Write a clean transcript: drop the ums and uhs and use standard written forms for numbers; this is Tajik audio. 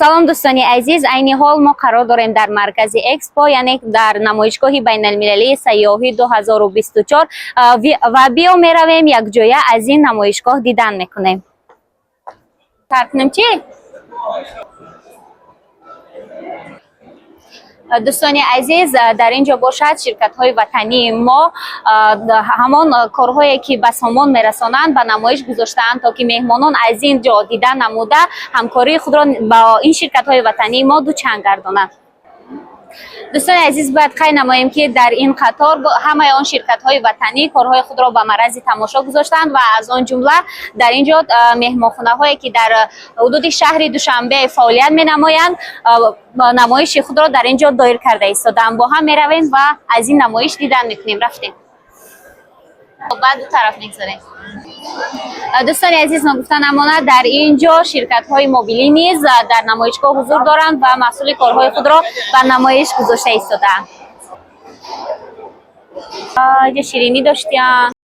салом дӯстони азиз, айни ҳол мо қарор дорем дар маркази экспо, яъне дар намоишгоҳи байналмилалии сайёҳӣ 2024 ва биё меравем якҷоя аз ин намоишгоҳ дидан мекунем. Тарк кунем чӣ? дӯстони азиз, дар ин ҷо бошад ширкатҳои ватании мо ҳамон корҳое ки ба сомон мерасонанд ба намоиш гузоштаанд, то ки меҳмонон аз ин ҷо дидан намуда ҳамкории худро ба ин ширкатҳои ватании мо дучанд гардонанд. дӯстони азиз, бояд қайд намоем ки дар ин қатор ҳамаи он ширкатҳои ватанӣ корҳои худро ба марази тамошо гузоштанд ва аз он ҷумла дар ин ҷо меҳмонхонаҳое ки дар ҳудуди шаҳри Душанбе фаъолият менамоянд, намоиши худро дар ин ҷо доир карда истодаанд. Бо ҳам меравем ва аз ин намоиш дидан мекунем. Рафтем. баъд ду тараф мегзарем. дӯстони азиз, ногуфта намонад, дар ин ҷо ширкатҳои мобилӣ низ дар намоишгоҳ ҳузур доранд ва маҳсули корҳои худро ба намоиш гузошта истодаанд. ҷо ширинӣ доштиян.